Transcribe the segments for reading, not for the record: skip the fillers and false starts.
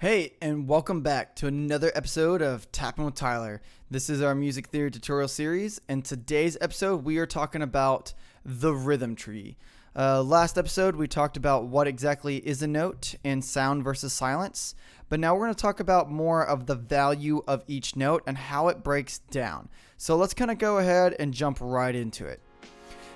Hey, and welcome back to another episode of Tappin with Tyler. This is our music theory tutorial series, and today's episode we are talking about the rhythm tree. Last episode we talked about what exactly is a note and sound versus silence, but now we're going to talk about more of the value of each note and how it breaks down. So let's kind of go ahead and jump right into it.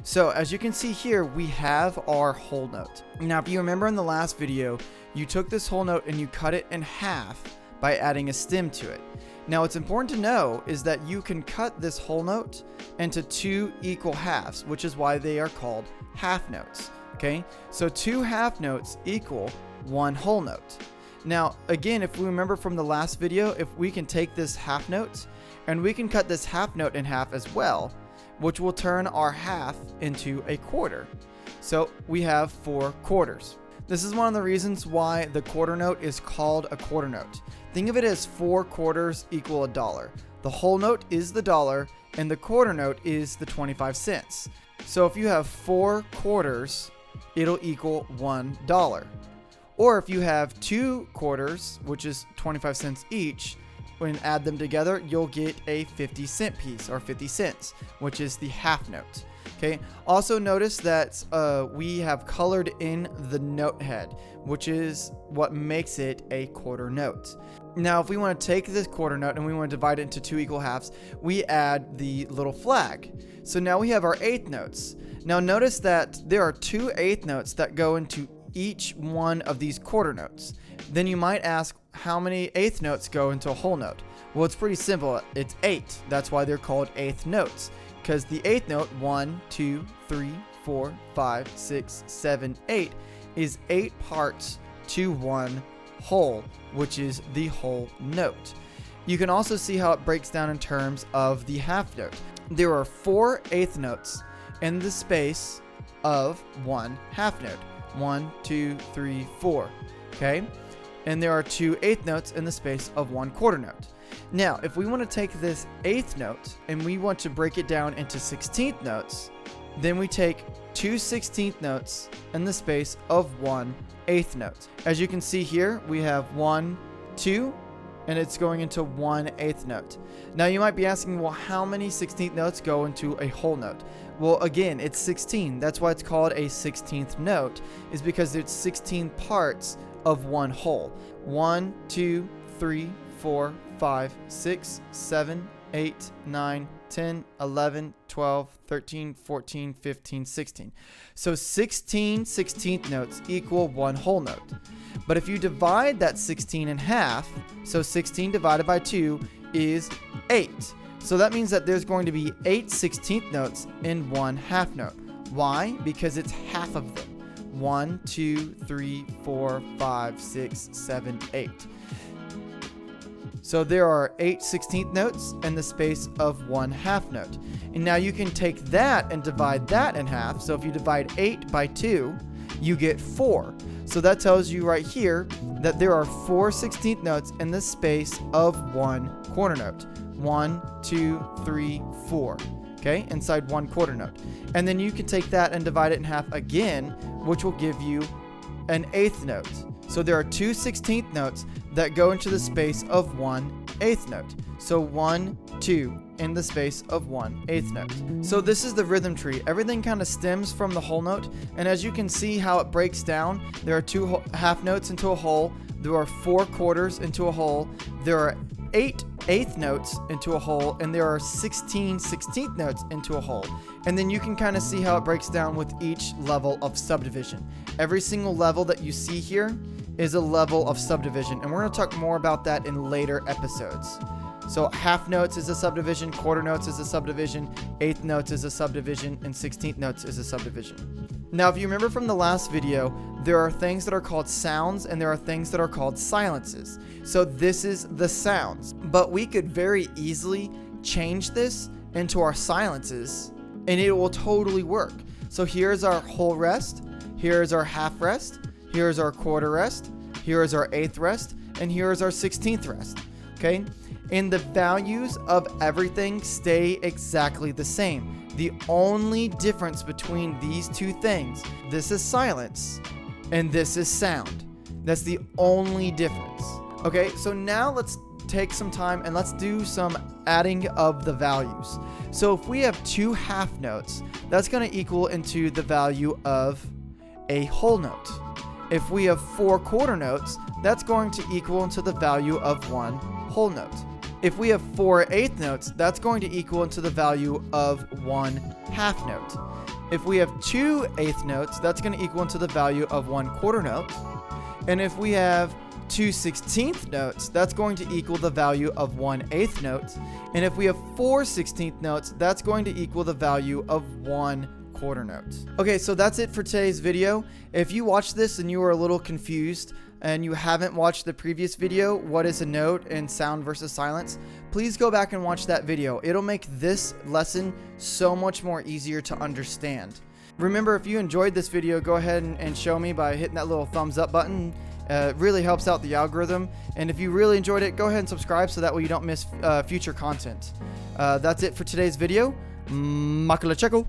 So as you can see here, we have our whole note. Now, if you remember in the last video, you took this whole note and you cut it in half by adding a stem to it. Now, what's important to know is that you can cut this whole note into two equal halves, which is why they are called half notes. Okay, so two half notes equal one whole note. Now, again, if we remember from the last video, if we can take this half note and we can cut this half note in half as well, which will turn our half into a quarter. So we have 4 quarters. This is one of the reasons why the quarter note is called a quarter note. Think of it as 4 quarters equal $1. The whole note is the dollar and the quarter note is the 25 cents. So if you have 4 quarters, it'll equal $1. Or if you have 2 quarters, which is 25 cents each, when you add them together, you'll get a 50-cent piece, or 50 cents, which is the half note. Okay. Also notice that we have colored in the note head, which is what makes it a quarter note. Now, if we want to take this quarter note and we want to divide it into 2 equal halves, we add the little flag. So now we have our eighth notes. Now notice that there are 2 eighth notes that go into each one of these quarter notes. Then you might ask, how many eighth notes go into a whole note? Well, it's pretty simple. It's 8. That's why they're called eighth notes, because the eighth note, 1, 2, 3, 4, 5, 6, 7, 8, is 8 parts to one whole, which is the whole note. You can also see how it breaks down in terms of the half note. There are 4 eighth notes in the space of one half note. 1, 2, 3, 4. Okay? And there are 2 eighth notes in the space of one quarter note. Now, if we want to take this eighth note and we want to break it down into 16th notes, then we take 2 16th notes in the space of one eighth note. As you can see here, we have 1, 2, and it's going into 1 eighth note. Now, you might be asking, well, how many 16th notes go into a whole note? Well, again, it's 16. That's why it's called a 16th note, is because it's 16 parts of one whole. 1, 2, 3, 4, 5, 6, 7, 8, 9, 10, 11, 12, 13, 14, 15, 16. So 16 16th notes equal one whole note. But if you divide that 16 in half, so 16 divided by 2 is 8. So that means that there's going to be 8 16th notes in one half note. Why? Because it's half of them. 1, 2, 3, 4, 5, 6, 7, 8. So there are 8 16th notes in the space of one half note. And now you can take that and divide that in half. So if you divide 8 by 2, you get 4. So that tells you right here that there are 4 16th notes in the space of one quarter note. 1, 2, 3, 4. Okay, inside one quarter note. And then you can take that and divide it in half again, which will give you an eighth note. So there are 2 16th notes that go into the space of one eighth note. So 1, 2 in the space of one eighth note. So this is the rhythm tree. Everything kind of stems from the whole note. And as you can see how it breaks down, there are 2 half notes into a whole. There are 4 quarters into a whole. There are 8 eighth notes into a whole, and there are 16 16th notes into a whole. And then you can kind of see how it breaks down with each level of subdivision. Every single level that you see here is a level of subdivision, and we're going to talk more about that in later episodes. So half notes is a subdivision, quarter notes is a subdivision, eighth notes is a subdivision, and 16th notes is a subdivision. Now, if you remember from the last video, there are things that are called sounds and there are things that are called silences. So this is the sounds, but we could very easily change this into our silences and it will totally work. So here's our whole rest, here's our half rest, here's our quarter rest, here's our eighth rest, and here's our 16th rest. Okay? And the values of everything stay exactly the same. The only difference between these two things, this is silence and this is sound. That's the only difference. Okay, so now let's take some time and let's do some adding of the values. So if we have 2 half notes, that's going to equal into the value of a whole note. If we have 4 quarter notes, that's going to equal into the value of 1 whole note. If we have 4 eighth notes, that's going to equal into the value of 1 half note. If we have 2 eighth notes, that's going to equal into the value of 1 quarter note. And if we have 2 16th notes, that's going to equal the value of 1 eighth note. And if we have 4 16th notes, that's going to equal the value of 1 quarter note. Okay, so that's it for today's video. If you watched this and you were a little confused and you haven't watched the previous video, what is a note and sound versus silence, please go back and watch that video. It'll make this lesson so much more easier to understand. Remember, if you enjoyed this video, go ahead and show me by hitting that little thumbs up button. It really helps out the algorithm. And if you really enjoyed it, go ahead and subscribe so that way you don't miss future content. That's it for today's video. Makala Checo.